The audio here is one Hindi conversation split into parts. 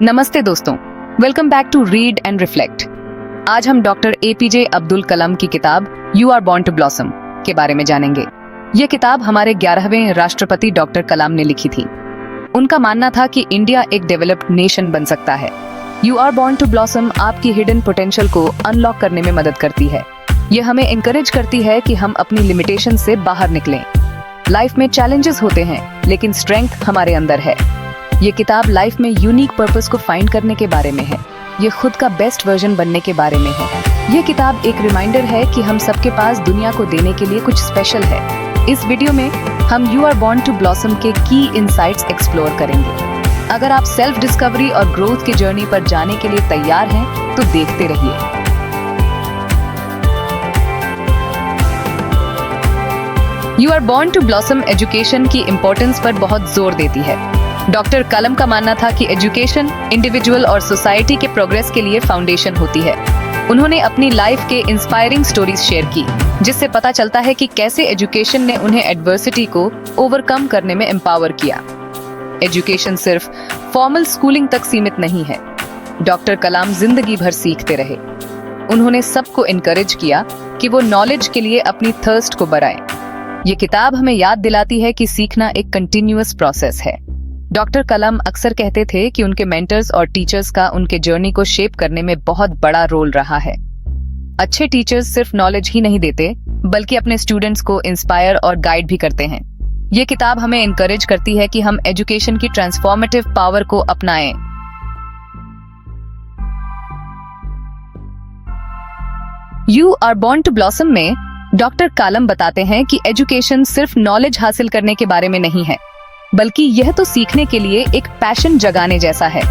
नमस्ते दोस्तों, welcome back to read and reflect. आज हम डॉक्टर एपीजे अब्दुल कलाम की किताब you are born to blossom के बारे में जानेंगे। यह किताब हमारे 11वें राष्ट्रपति डॉक्टर कलाम ने लिखी थी। उनका मानना था कि इंडिया एक डेवलप्ड नेशन बन सकता है। You are born to blossom आपकी हिडन पोटेंशियल को अनलॉक करने में मदद करती है। यह हमें एनकरेज करती है कि हम अपनी लिमिटेशन से बाहर निकलें। लाइफ में चैलेंजेस होते हैं, लेकिन स्ट्रेंथ हमारे अंदर है। ये किताब लाइफ में यूनिक पर्पस को फाइंड करने के बारे में है। ये खुद का बेस्ट वर्जन बनने के बारे में है। ये किताब एक रिमाइंडर है कि हम सबके पास दुनिया को देने के लिए कुछ स्पेशल है। इस वीडियो में हम you are born to blossom के की इनसाइट्स एक्सप्लोर करेंगे। अगर आप सेल्फ डिस्कवरी और ग्रोथ की जर्नी पर जाने के लिए तैयार हैं, तो देखते रहिए। You are born to blossom education की इम्पोर्टेंस पर बहुत जोर देती है। डॉक्टर कलाम का मानना था कि एजुकेशन इंडिविजुअल और सोसाइटी के प्रोग्रेस के लिए फाउंडेशन होती है। उन्होंने अपनी लाइफ के इंस्पायरिंग स्टोरीज शेयर की, जिससे पता चलता है कि कैसे एजुकेशन ने उन्हें एडवर्सिटी को ओवरकम करने में एम्पावर किया। एजुकेशन सिर्फ फॉर्मल स्कूलिंग तक सीमित नहीं है। डॉक्टर कलाम जिंदगी भर सीखते रहे। उन्होंने सबको इनकरेज किया कि वो नॉलेज के लिए अपनी थर्स्ट को बढ़ाएं। ये किताब हमें याद दिलाती है कि सीखना एक कंटिन्यूअस प्रोसेस है। डॉक्टर कलाम अक्सर कहते थे कि उनके मेंटर्स और टीचर्स का उनके जर्नी को शेप करने में बहुत बड़ा रोल रहा है। अच्छे टीचर्स सिर्फ नॉलेज ही नहीं देते, बल्कि अपने स्टूडेंट्स को इंस्पायर और गाइड भी करते हैं। ये किताब हमें इनकरेज करती है कि हम एजुकेशन की ट्रांसफॉर्मेटिव पावर को अपनाएं। You are born to blossom में डॉक्टर कलाम बताते हैं कि एजुकेशन सिर्फ नॉलेज हासिल करने के बारे में नहीं है, बल्कि यह तो सीखने के लिए एक पैशन जगाने जैसा है।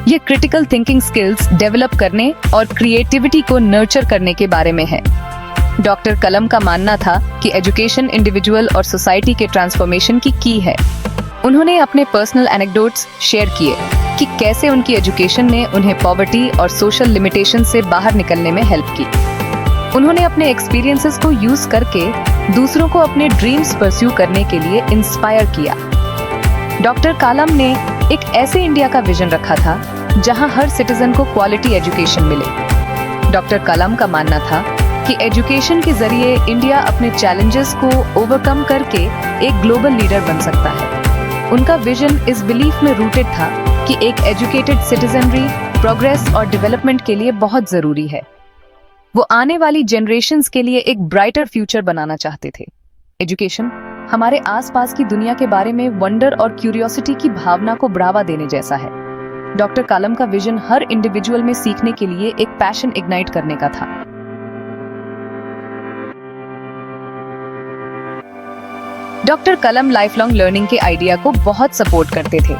यह क्रिटिकल थिंकिंग स्किल्स डेवलप करने और क्रिएटिविटी को नर्चर करने के बारे में है। डॉक्टर कलाम का मानना था कि एजुकेशन इंडिविजुअल और सोसाइटी के ट्रांसफॉर्मेशन की है। उन्होंने अपने पर्सनल एनेक्डोट्स शेयर किए कि कैसे उनकी एजुकेशन ने उन्हें पॉवर्टी और सोशल लिमिटेशन से बाहर निकलने में हेल्प की। उन्होंने अपने एक्सपीरियंसेस को यूज करके दूसरों को अपने ड्रीम्स परस्यू करने के लिए इंस्पायर किया। डॉक्टर कलाम ने एक ऐसे इंडिया का विजन रखा था जहां हर सिटीजन को क्वालिटी एजुकेशन मिले। डॉक्टर कलाम का मानना था कि एजुकेशन के जरिए इंडिया अपने चैलेंजेस को ओवरकम करके एक ग्लोबल लीडर बन सकता है। उनका विजन इस बिलीफ में रूटेड था कि एक एजुकेटेड सिटीजनरी प्रोग्रेस और डेवलपमेंट के लिए बहुत जरूरी है। वो आने वाली जनरेशंस के लिए एक ब्राइटर फ्यूचर बनाना चाहते थे। एजुकेशन हमारे आसपास की दुनिया के बारे में वंडर और क्यूरियोसिटी की भावना को बढ़ावा देने जैसा है। डॉक्टर कलाम का विजन हर इंडिविजुअल में सीखने के लिए एक पैशन इग्नाइट करने का था। डॉक्टर कलाम लाइफ लॉन्ग लर्निंग के आइडिया को बहुत सपोर्ट करते थे।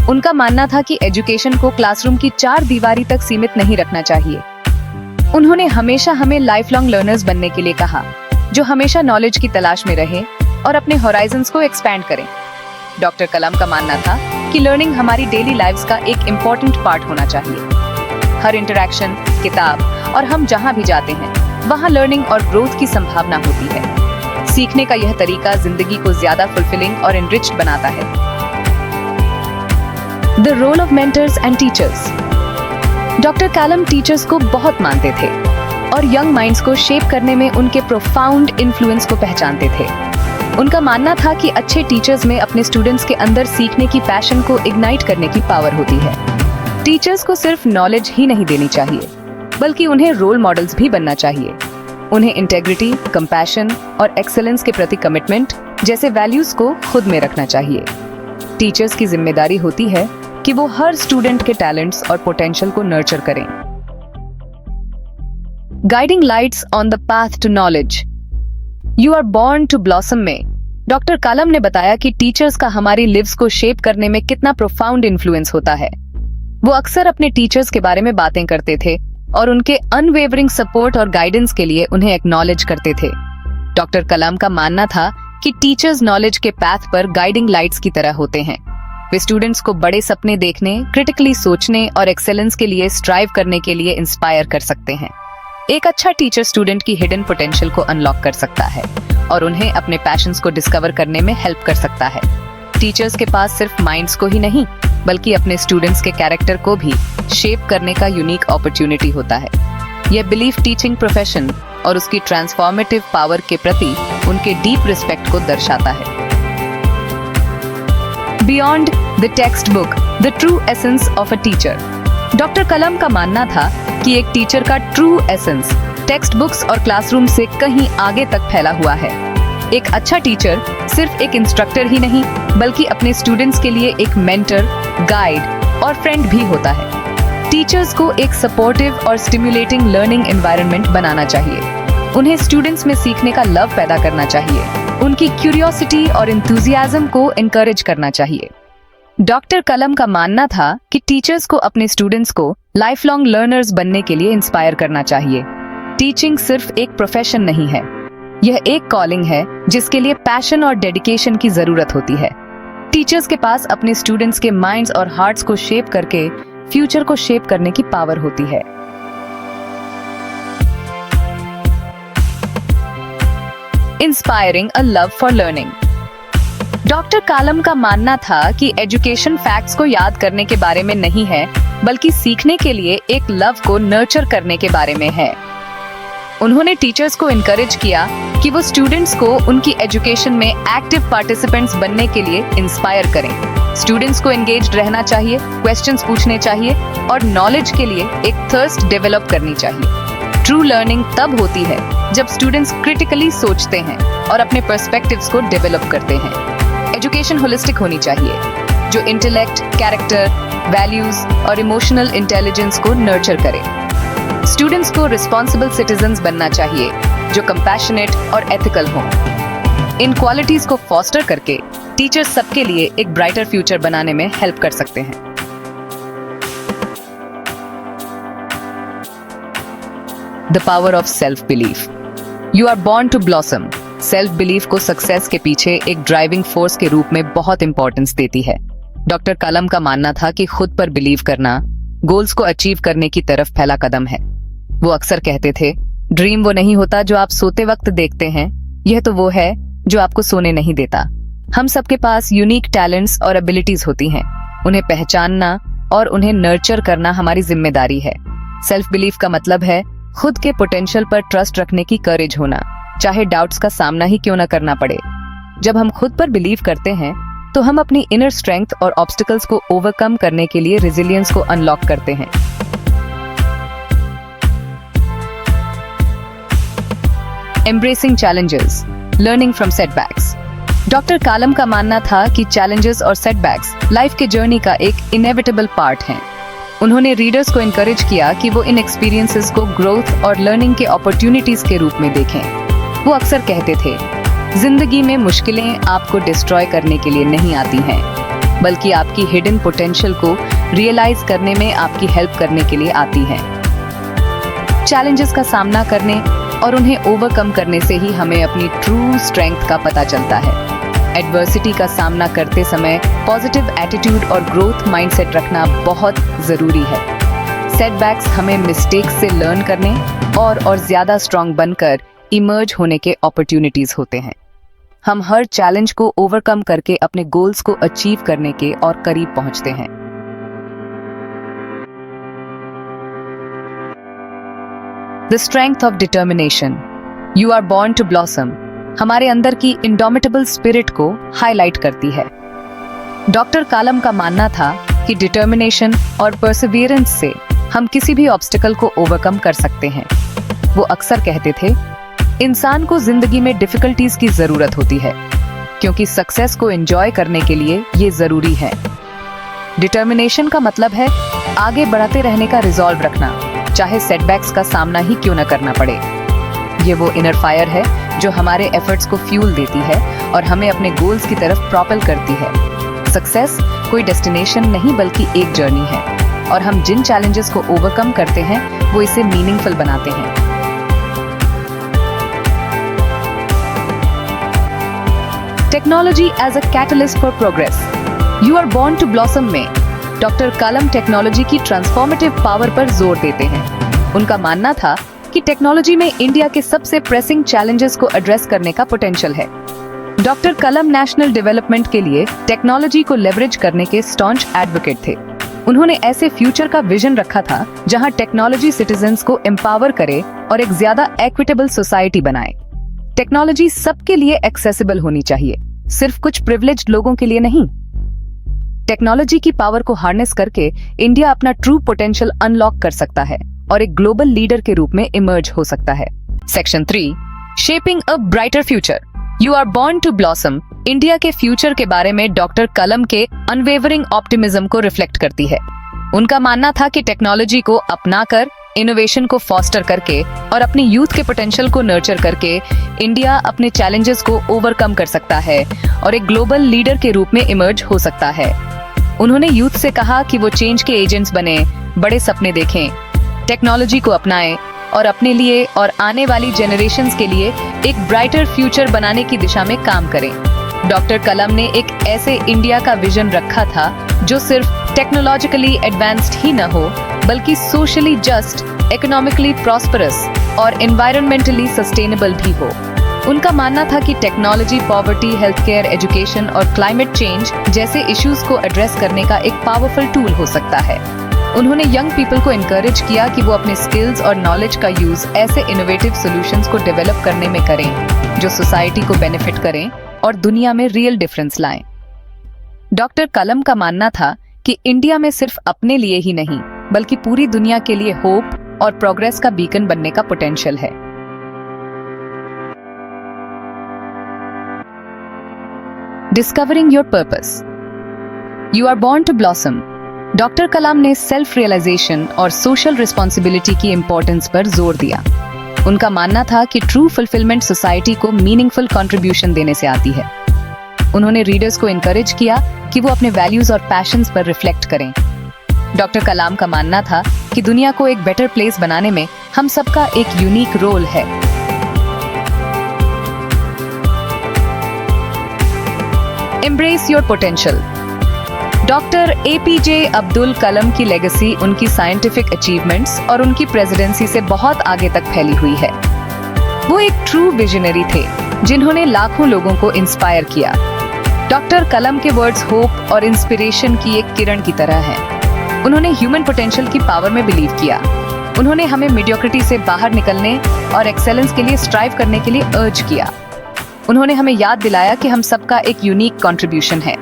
उनका मानना था कि एजुकेशन को क्लासरूम की 4 दीवारी तक सीमित नहीं रखना चाहिए। उन्होंने हमेशा हमें लाइफ लॉन्ग लर्नर्स बनने के लिए कहा, जो हमेशा नॉलेज की तलाश में रहे और अपने होराइजन्स को एक्सपैंड करें। डॉक्टर कलाम का मानना था कि लर्निंग हमारी डेली लाइव्स का एक इम्पोर्टेंट पार्ट होना चाहिए। हर इंटरैक्शन, किताब और हम जहां भी जाते हैं, वहां लर्निंग और ग्रोथ की संभावना होती है। सीखने का यह तरीका जिंदगी को ज्यादा फुलफिलिंग और एनरिच्ड बनाता है। The role of mentors and teachers. Doctor Kalam teachers को बहुत मानते थे और यंग माइंड्स को शेप करने में उनके प्रोफाउंड इन्फ्लुएंस को पहचानते थे। उनका मानना था कि अच्छे टीचर्स में अपने स्टूडेंट्स के अंदर सीखने की पैशन को इग्नाइट करने की पावर होती है। टीचर्स को सिर्फ नॉलेज ही नहीं देनी चाहिए, बल्कि उन्हें रोल मॉडल्स भी बनना चाहिए। उन्हें इंटेग्रिटी, कंपैशन और एक्सेलेंस के प्रति कमिटमेंट जैसे वैल्यूज को खुद में रखना चाहिए। टीचर्स की जिम्मेदारी होती है कि वो हर स्टूडेंट के टैलेंट्स और पोटेंशियल को नर्चर करें। Guiding lights on the path to knowledge. You are born to blossom में डॉक्टर कलाम ने बताया कि टीचर्स का हमारी लिव्स को शेप करने में कितना प्रोफाउंड इन्फ्लुएंस होता है। वो अक्सर अपने टीचर्स के बारे में बातें करते थे और उनके अनवेवरिंग सपोर्ट और गाइडेंस के लिए उन्हें एक्नॉलेज करते थे। डॉक्टर कलाम का मानना था कि टीचर्स नॉलेज के पाथ पर गाइडिंग लाइट्स की तरह होते हैं। वे स्टूडेंट्स को बड़े सपने देखने, क्रिटिकली सोचने और एक्सेलेंस के लिए स्ट्राइव करने के लिए इंस्पायर कर सकते हैं। एक अच्छा टीचर स्टूडेंट की हिडन पोटेंशियल को अनलॉक कर सकता है और उन्हें अपने पैशंस को डिस्कवर करने में हेल्प कर सकता है। टीचर्स के पास सिर्फ माइंड्स को ही नहीं, बल्कि अपने स्टूडेंट्स के कैरेक्टर को भी शेप करने का यूनिक अपॉर्चुनिटी होता है। यह बिलीफ टीचिंग प्रोफेशन और उसकी ट्रांसफॉर्मेटिव पावर के प्रति उनके डीप रिस्पेक्ट को दर्शाता है। Beyond the textbook, the true essence of a teacher. Doctor Kalam का मानना था कि एक टीचर का ट्रू एसेंस टेक्स्ट बुक्स और क्लासरूम से कहीं आगे तक फैला हुआ है। एक अच्छा टीचर सिर्फ एक इंस्ट्रक्टर ही नहीं, बल्कि अपने स्टूडेंट्स के लिए एक मेंटर, गाइड और फ्रेंड भी होता है। टीचर्स को एक सपोर्टिव और स्टिमुलेटिंग लर्निंग एनवायरनमेंट बनाना चाहिए। उन्हें स्टूडेंट्स में सीखने का लव पैदा करना चाहिए, उनकी क्यूरियोसिटी और एंथुसियाज्म को एनकरेज करना चाहिए। डॉक्टर कलाम का मानना था कि टीचर्स को अपने स्टूडेंट्स को लाइफ लॉन्ग लर्नर्स बनने के लिए इंस्पायर करना चाहिए। टीचिंग सिर्फ एक प्रोफेशन नहीं है, यह एक कॉलिंग है जिसके लिए पैशन और डेडिकेशन की जरूरत होती है। टीचर्स के पास अपने स्टूडेंट्स के माइंड्स और हार्ट्स को शेप करके फ्यूचर को शेप करने की पावर होती है। Inspiring a love for learning. Doctor Kalam का मानना था कि एजुकेशन फैक्ट्स को याद करने के बारे में नहीं है, बल्कि सीखने के लिए एक लव को नर्चर करने के बारे में है। उन्होंने टीचर्स को इनकरेज किया कि वो स्टूडेंट्स को उनकी एजुकेशन में एक्टिव पार्टिसिपेंट्स बनने के लिए इंस्पायर करें। स्टूडेंट्स को एंगेज्ड रहना चाहिए, क्वेश्चंस पूछने चाहिए और नॉलेज के लिए एक थर्स्ट डेवलप करनी चाहिए। ट्रू लर्निंग तब होती है जब स्टूडेंट्स क्रिटिकली सोचते हैं और अपने पर्सपेक्टिव्स को डेवलप करते हैं। एजुकेशन होलिस्टिक होनी चाहिए, जो इंटेलेक्ट, कैरेक्टर, वैल्यूज और इमोशनल इंटेलिजेंस को नर्चर करे। स्टूडेंट्स को रिस्पॉन्सिबल सिटीजन्स बनना चाहिए, जो कंपैशनेट और एथिकल हों। इन क्वालिटीज को फॉस्टर करके टीचर्स सबके लिए एक ब्राइटर फ्यूचर बनाने में हेल्प कर सकते हैं। The power of self belief. You are born to blossom. Self belief को सक्सेस के पीछे एक ड्राइविंग फोर्स के रूप में बहुत इंपॉर्टेंस देती है। डॉक्टर कलाम का मानना था कि खुद पर बिलीव करना गोल्स को अचीव करने की तरफ पहला कदम है। वो अक्सर कहते थे, ड्रीम वो नहीं होता जो आप सोते वक्त देखते हैं, यह तो वो है जो आपको सोने नहीं देता। हम सबके पास यूनिक टैलेंट्स और एबिलिटीज होती हैं। उन्हें पहचानना और उन्हें नर्चर करना हमारी जिम्मेदारी है। सेल्फ बिलीफ का मतलब है खुद के पोटेंशियल पर ट्रस्ट रखने की करेज होना, चाहे डाउट्स का सामना ही क्यों न करना पड़े। जब हम खुद पर बिलीव करते हैं तो हम अपनी इनर स्ट्रेंथ और ऑब्स्टिकल्स को ओवरकम करने के लिए रेजिलियंस को अनलॉक करते हैं। Embracing challenges, learning from setbacks. Doctor Kalam का मानना था कि चैलेंजेस और सेटबैक्स लाइफ के जर्नी का एक इनएविटेबल पार्ट हैं। उन्होंने रीडर्स को एनकरेज किया कि वो इन एक्सपीरियंसेस को ग्रोथ और लर्निंग के अपॉर्चुनिटीज के रूप में देखें। वो अक्सर कहते थे, जिंदगी में मुश्किलें आपको डिस्ट्रॉय करने के लिए नहीं आती हैं, बल्कि आपकी हिडन पोटेंशियल को रियलाइज करने में आपकी हेल्प करने के लिए आती हैं। चैलेंजेस का सामना करने और उन्हें ओवरकम करने से ही हमें अपनी ट्रू स्ट्रेंथ का पता चलता है। एडवर्सिटी का सामना करते समय पॉजिटिव एटीट्यूड और ग्रोथ माइंडसेट रखना बहुत जरूरी है। सेटबैक्स हमें मिस्टेक्स से लर्न करने और ज्यादा स्ट्रांग बनकर इमर्ज होने के अपॉर्चुनिटीज होते हैं। हम हर चैलेंज को ओवरकम करके अपने गोल्स को अचीव करने के और करीब पहुंचते हैं। The strength of determination. You are born to blossom हमारे अंदर की इंडोमिटेबल स्पिरिट को हाईलाइट करती है। डॉक्टर कलाम का मानना था कि डिटर्मिनेशन और परसिवियरेंस से हम किसी भी ऑब्स्टिकल को ओवरकम कर सकते हैं। वो अक्सर कहते थे, इंसान को जिंदगी में डिफिकल्टीज की जरूरत होती है, क्योंकि सक्सेस को एंजॉय करने के लिए ये जरूरी है। डिटर्मिनेशन का मतलब है आगे बढ़ते रहने का रिजॉल्व रखना, चाहे सेटबैक्स का सामना ही क्यों न करना पड़े। ये वो इनर फायर है जो हमारे एफर्ट्स को फ्यूल देती है और हमें अपने गोल्स की तरफ प्रोपेल करती है। सक्सेस कोई डेस्टिनेशन नहीं बल्कि एक जर्नी है, और हम जिन चैलेंजेस को ओवरकम करते हैं वो इसे मीनिंगफुल बनाते हैं। Technology as a catalyst for progress. You are born to blossom में डॉक्टर कलाम टेक्नोलॉजी की ट्रांसफॉर्मेटिव पावर पर जोर देते हैं। उनका मानना था कि टेक्नोलॉजी में इंडिया के सबसे प्रेसिंग चैलेंजेस को एड्रेस करने का पोटेंशियल है। डॉक्टर कलाम नेशनल डेवलपमेंट के लिए टेक्नोलॉजी को लेवरेज करने के स्टॉन्च एडवोकेट थे। उन्होंने ऐसे फ्यूचर का विजन रखा था जहां टेक्नोलॉजी सिटीजन्स को एम्पावर करे और एक ज्यादा इक्विटेबल सोसाइटी बनाए। टेक्नोलॉजी सबके लिए एक्सेसिबल होनी चाहिए, सिर्फ कुछ प्रिविलेज्ड लोगों के लिए नहीं। टेक्नोलॉजी की पावर को हार्नेस करके इंडिया अपना ट्रू पोटेंशियल अनलॉक कर सकता है और एक ग्लोबल लीडर के रूप में इमर्ज हो सकता है। Section 3, shaping a brighter future, you are born to blossom, India के फ्यूचर के बारे में डॉक्टर कलाम के अनवेवरिंग ऑप्टिमिज्म को रिफ्लेक्ट करती है। उनका मानना था कि टेक्नोलॉजी को अपनाकर, इनोवेशन को फॉस्टर करके और अपनी यूथ के पोटेंशियल को नर्चर करके इंडिया अपने चैलेंजेस को ओवरकम कर सकता है और एक ग्लोबल लीडर के रूप में इमर्ज हो सकता है। उन्होंने यूथ से कहा कि वो चेंज के एजेंट्स बने, बड़े सपने देखें, टेक्नोलॉजी को अपनाएं और अपने लिए और आने वाली जनरेशन्स के लिए एक ब्राइटर फ्यूचर बनाने की दिशा में काम करें। डॉक्टर कलाम ने एक ऐसे इंडिया का विजन रखा था जो सिर्फ टेक्नोलॉजिकली एडवांस्ड ही न हो, बल्कि सोशली जस्ट, इकोनॉमिकली प्रॉस्परस और एनवायरमेंटली सस्टेनेबल भी हो। उनका मानना था कि technology poverty, health care, education और क्लाइमेट चेंज जैसे इश्यूज को एड्रेस करने का एक पावरफुल टूल हो सकता है। उन्होंने यंग पीपल को इनकरेज किया कि वो अपने स्किल्स और नॉलेज का यूज ऐसे इनोवेटिव सॉल्यूशंस को डेवलप करने में करें जो सोसाइटी को बेनिफिट करें और दुनिया में रियल डिफरेंस लाएं। डॉक्टर कलाम का मानना था कि इंडिया में सिर्फ अपने लिए ही नहीं, बल्कि पूरी दुनिया के लिए होप और प्रोग्रेस का बीकन बनने का पोटेंशियल है। Discovering your purpose, you are born to blossom, doctor Kalam ने सेल्फ रियलाइजेशन और सोशल रिस्पॉन्सिबिलिटी की इंपॉर्टेंस पर जोर दिया। उनका मानना था कि ट्रू फुलफिलमेंट सोसाइटी को मीनिंगफुल कंट्रीब्यूशन देने से आती है। उन्होंने रीडर्स को इनकरेज किया कि वो अपने वैल्यूज और पैशंस पर रिफ्लेक्ट करें। डॉक्टर कलाम का मानना था कि दुनिया को एक बेटर प्लेस बनाने में हम सबका एक यूनिक रोल है। Embrace your potential, doctor APJ Abdul Kalam की लेगेसी उनकी साइंटिफिक अचीवमेंट्स और उनकी प्रेसिडेंसी से बहुत आगे तक फैली हुई है। वो एक ट्रू विजनरी थे जिन्होंने लाखों लोगों को इंस्पायर किया। डॉक्टर कलाम के वर्ड्स होप और इंस्पिरेशन की एक किरण की तरह हैं। उन्होंने ह्यूमन पोटेंशियल की पावर में बिलीव किया। उन्होंने हमें मीडियोक्रिटी से बाहर निकलने और एक्सेलेंस के लिए स्ट्राइव करने के लिए अर्ज किया। उन्होंने हमें याद दिलाया कि हम सबका एक यूनिक कंट्रीब्यूशन है।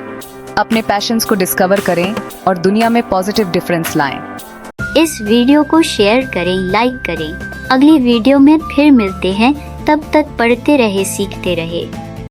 अपने पैशंस को डिस्कवर करें और दुनिया में पॉजिटिव डिफरेंस लाएं। इस वीडियो को शेयर करें, लाइक करें। अगली वीडियो में फिर मिलते हैं, तब तक पढ़ते रहे, सीखते रहे।